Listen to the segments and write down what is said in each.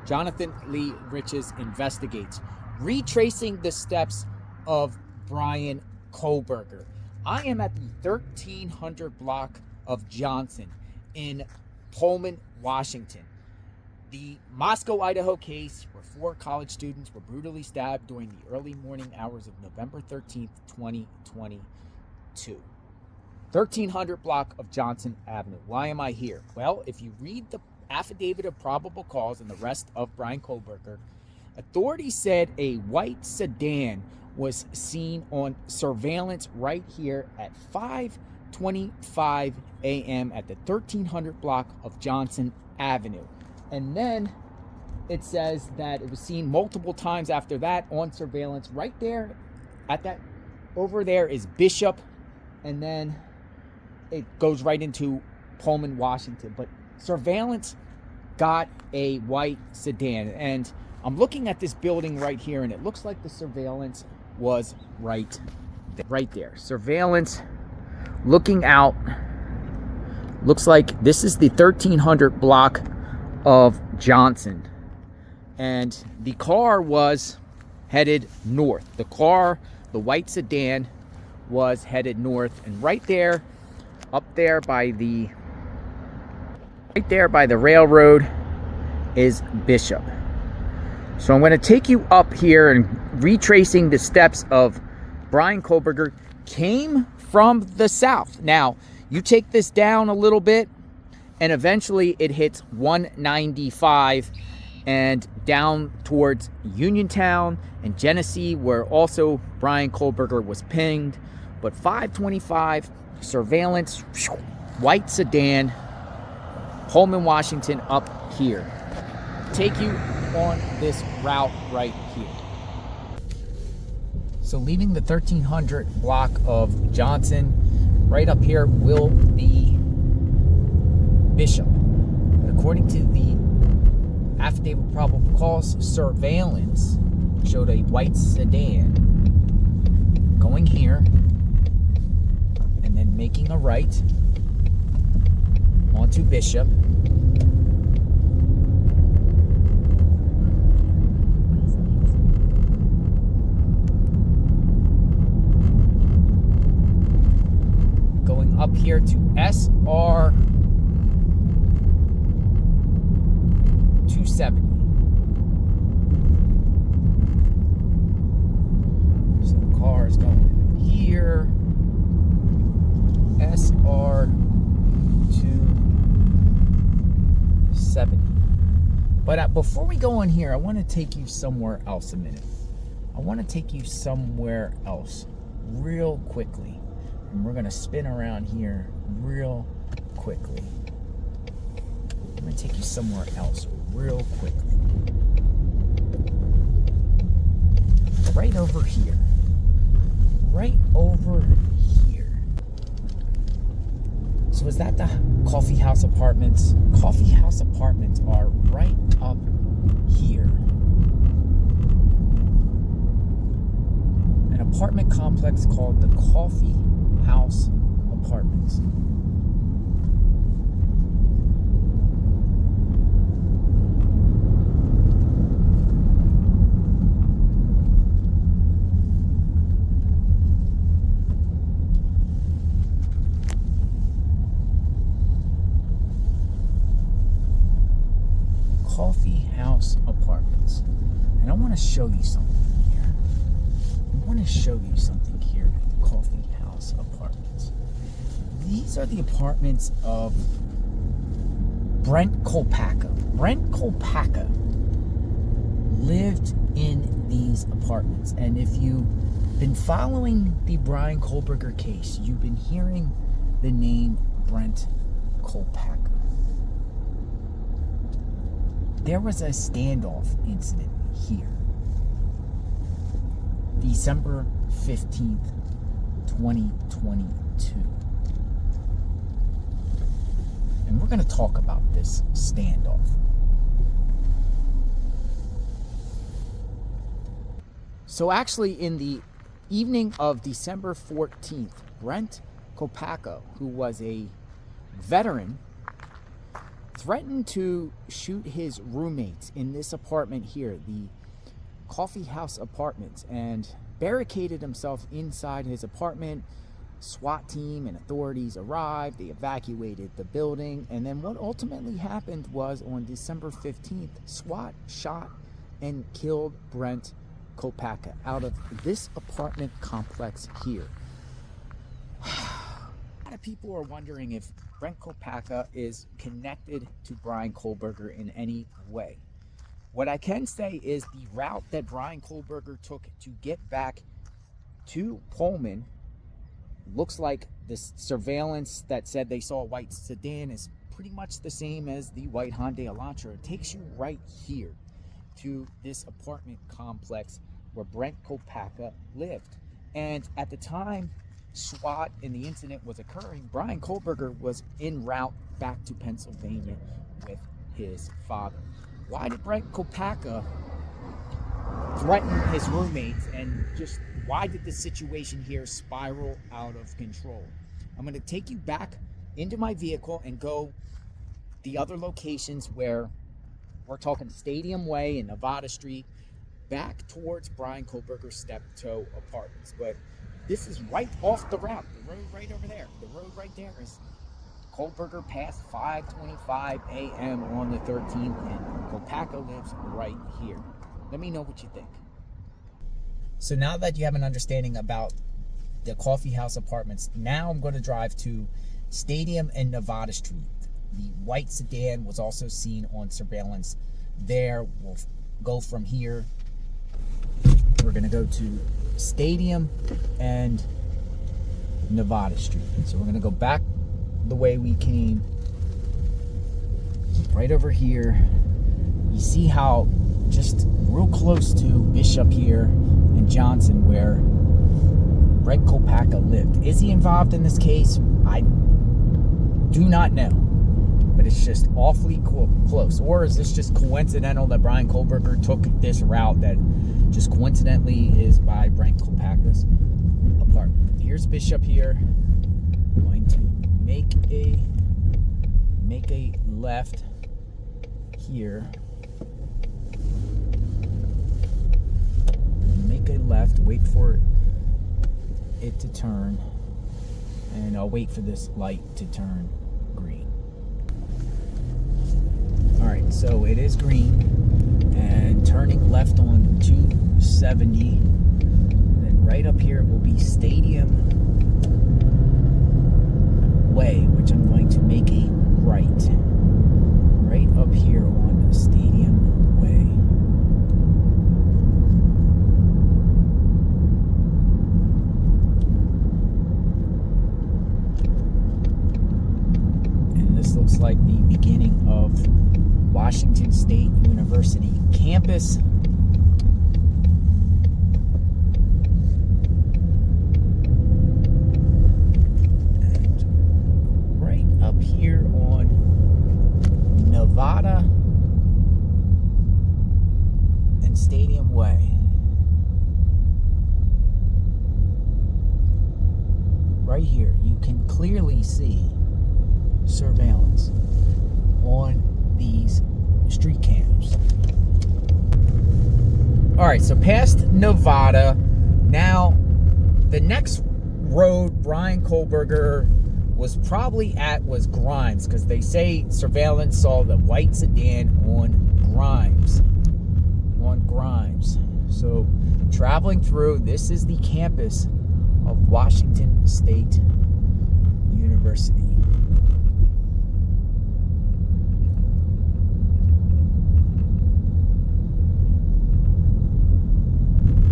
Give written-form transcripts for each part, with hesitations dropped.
Jonathan Lee Riches investigates, retracing the steps of Bryan Kohberger. I am at the 1300 block of Johnson in Pullman, Washington. The Moscow, Idaho case where 4 college students were brutally stabbed during the early morning hours of November 13th, 2022. 1300 block of Johnson Avenue. Why am I here? Well, if you read the affidavit of probable cause and the rest of Bryan Kohberger, authorities said a white sedan was seen on surveillance right here at 5:25 a.m. at the 1300 block of Johnson Avenue. And then it says that it was seen multiple times after that on surveillance right there at that. Over there is Bishop, and then it goes right into Pullman, Washington. But surveillance got a white sedan, and I'm looking at this building right here, and it looks like the surveillance was right there. Surveillance looking out. Looks like this is the 1300 block of Johnson, and the car was headed north. The white sedan was headed north, and right there, up there by the railroad is Bishop. So I'm going to take you up here and retracing the steps of Bryan Kohberger. Came from the south. Now, you take this down a little bit, and eventually it hits 195 and down towards Uniontown and Genesee, where also Bryan Kohberger was pinged. But 525, surveillance, white sedan, Pullman, Washington, up here. Take you on this route right here. So leaving the 1300 block of Johnson, right up here will be Bishop. But according to the affidavit of probable cause, surveillance showed a white sedan going here and then making a right onto Bishop. Going up here to SR 270. So the car is going here. SR 270. But before we go on here, I want to take you somewhere else a minute. I want to take you somewhere else real quickly. And we're going to spin around here real quickly. I'm going to take you somewhere else real quickly. Right over here. Right over here. So is that the Coffee House Apartments? Coffee House Apartments are right up here. An apartment complex called the Coffee House Apartments. Coffee House Apartments. And I want to show you something here. I want to show you something here at the Coffee House Apartments. These are the apartments of Brent Kohberger. Brent Kohberger lived in these apartments. And if you've been following the Bryan Kohberger case, you've been hearing the name Brent Kohberger. There was a standoff incident here. December 15th, 2022. And we're going to talk about this standoff. So actually, in the evening of December 14th, Brent Kohberger, who was a veteran threatened to shoot his roommates in this apartment here, the Coffee House Apartments, and barricaded himself inside his apartment. SWAT team and authorities arrived. They evacuated the building. And then what ultimately happened was on December 15th, SWAT shot and killed Bryan Kohberger out of this apartment complex here. A lot of people are wondering if Bryan Kohberger is connected to Bryan Kohberger in any way. What I can say is the route that Bryan Kohberger took to get back to Pullman looks like this surveillance that said they saw a white sedan is pretty much the same as the white Hyundai Elantra. It takes you right here to this apartment complex where Bryan Kohberger lived. And at the time SWAT and the incident was occurring, Bryan Kohberger was en route back to Pennsylvania with his father. Why did Bryan Kohberger threaten his roommates, and just why did the situation here spiral out of control? I'm going to take you back into my vehicle and go the other locations where we're talking Stadium Way and Nevada Street, back towards Bryan Kohberger's Steptoe Apartments. But this is right off the route, the road right over there. The road right there is Kohberger passed 5:25 a.m. on the 13th, and Kohberger lives right here. Let me know what you think. So now that you have an understanding about the Coffee House Apartments, now I'm going to drive to Stadium and Nevada Street. The white sedan was also seen on surveillance there. We'll go from here. We're going to go to Stadium and Nevada Street. So we're going to go back the way we came, right over here. You see how just real close to Bishop here and Johnson where Bryan Kohberger lived. Is he involved in this case? I do not know, but it's just awfully close. Or is this just coincidental that Bryan Kohberger took this route that just coincidentally is by Bryan Kohberger's apartment? Here's Bishop here. I'm going to make a left here. Make a left, wait for it to turn, and I'll wait for this light to turn green. Alright, so it is green, and turning left on 270, and then right up here will be Stadium Way, which I'm going to make a right up here on Stadium Way. And this looks like the beginning of Washington State University campus. And right up here on Nevada and Stadium Way. Right here, you can clearly see surveillance on these street cams. Alright, so past Nevada, now the next road Bryan Kohberger was probably at was Grimes, because they say surveillance saw the white sedan on Grimes. So traveling through, this is the campus of Washington State University.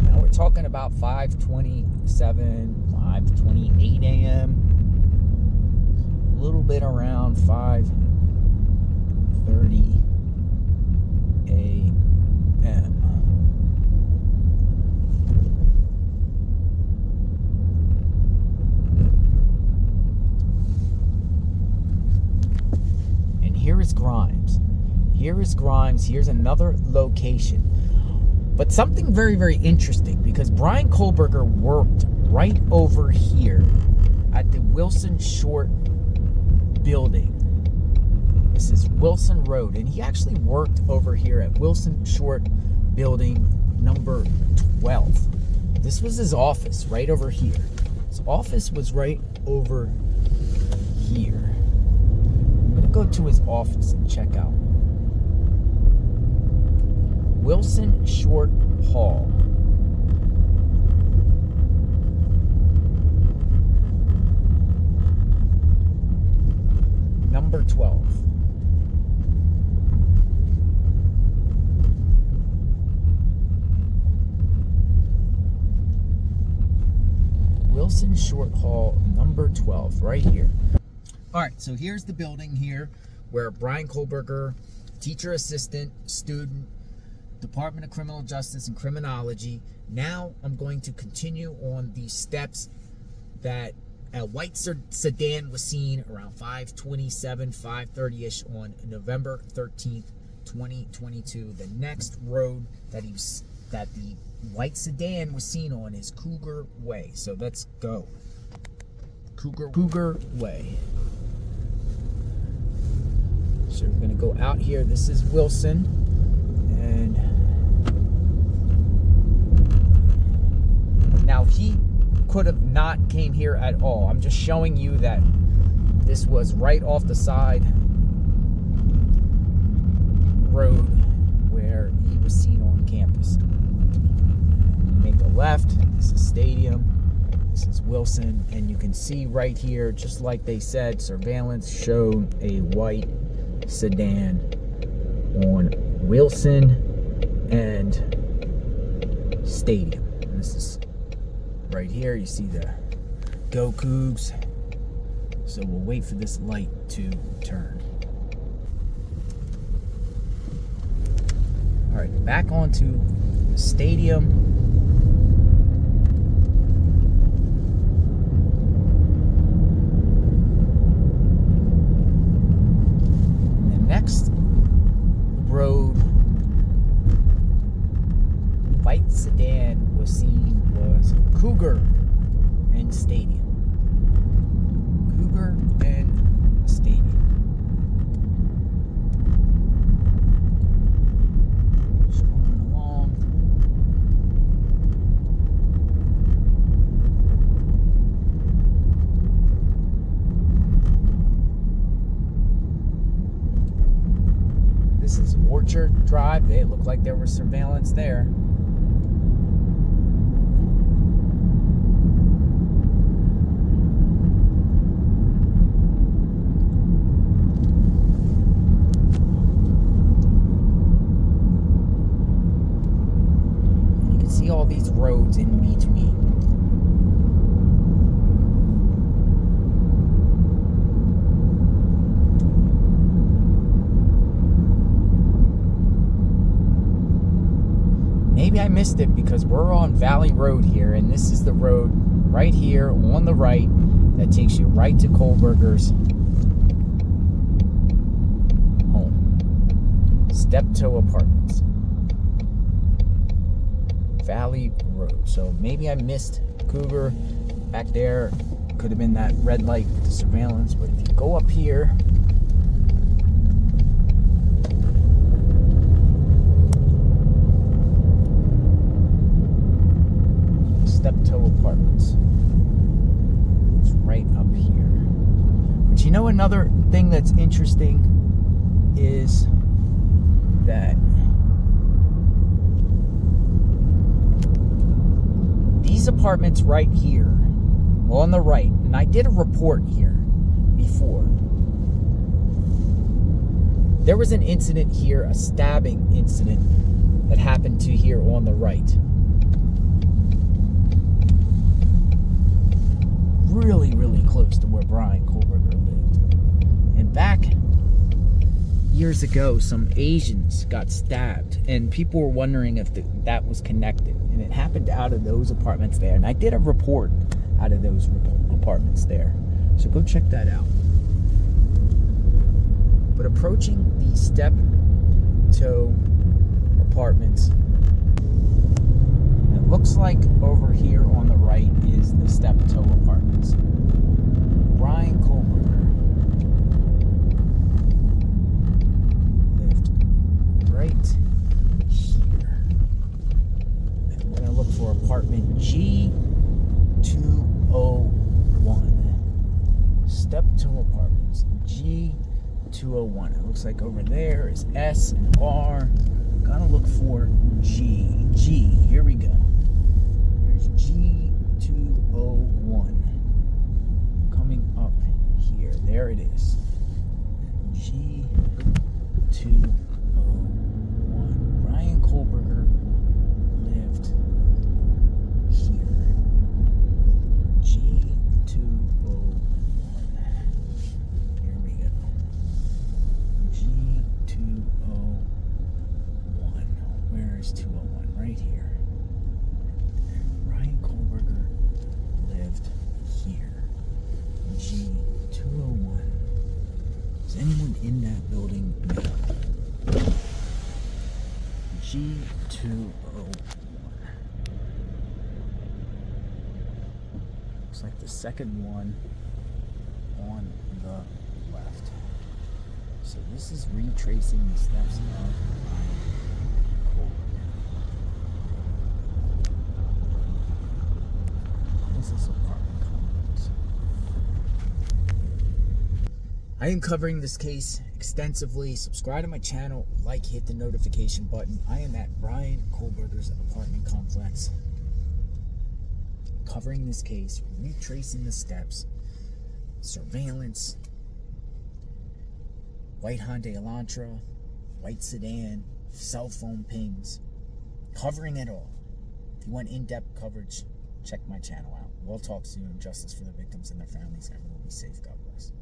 Now we're talking about 5:27, 5:28 a.m. A little bit around 5:30 a.m. And here is Grimes. Here is Grimes. Here's another location. But something very, very interesting, because Bryan Kohberger worked right over here at the Wilson Short building. This is Wilson Road, and he actually worked over here at Wilson Short Building number 12. This was his office right over here. His office was right over here. I'm gonna go to his office and check out Wilson Short Hall. Number 12. Wilson Short Hall, number 12, right here. All right, so here's the building here where Bryan Kohberger, teacher assistant, student, Department of Criminal Justice and Criminology. Now I'm going to continue on the steps that a white sedan was seen around 5:27, 5:30-ish on November 13th, 2022. The next road that the white sedan was seen on is Cougar Way. So let's go. Cougar Way. So we're gonna go out here. This is Wilson, and now he could have not came here at all. I'm just showing you that this was right off the side road where he was seen on campus. Make a left. This is Stadium. This is Wilson, and you can see right here, just like they said, surveillance showed a white sedan on Wilson and Stadium. And this is right here. You see the Go Cougs. So we'll wait for this light to turn. All right, back onto the Stadium. The next road white sedan was seen was Cougar and Stadium. Cougar and Stadium. Scrolling along. This is Orchard Drive. It looked like there was surveillance there. All these roads in between. Maybe I missed it because we're on Valley Road here, and this is the road right here on the right that takes you right to Kohberger's home. Steptoe Apartments. Valley Road. So maybe I missed Cougar back there. Could have been that red light with the surveillance. But if you go up here, Steptoe Apartments. It's right up here. But you know, another thing that's interesting is that these apartments right here on the right, and I did a report here before. There was an incident here, a stabbing incident that happened to here on the right. Really, really close to where Bryan Kohberger lived. And back years ago, some Asians got stabbed, and people were wondering if that was connected. And it happened out of those apartments there. And I did a report out of those apartments there. So go check that out. But approaching the Steptoe Apartments, it looks like over here on the right is the Steptoe Apartments. Bryan Kohberger. right here. And we're going to look for apartment G201. Step 2 apartments. G201. It looks like over there is S and R. Gotta look for G. G. Here we go. Here's G201. Coming up here. There it is. G201. Bryan Kohberger lived here. G201. Here we go. G201. Where is 201? Right here. Bryan Kohberger lived here. G201. Is anyone in that building now? G201. Looks like the second one on the left. So this is retracing the steps of Bryan Kohberger. This is apartment complex. I am covering this case extensively. Subscribe to my channel, like, hit the notification button. I am at Bryan Kohberger's apartment complex, covering this case, retracing the steps, surveillance, white Hyundai Elantra, white sedan, cell phone pings, covering it all. If you want in-depth coverage, check my channel out. We'll talk soon. Justice for the victims and their families. Everyone will be safe. God bless.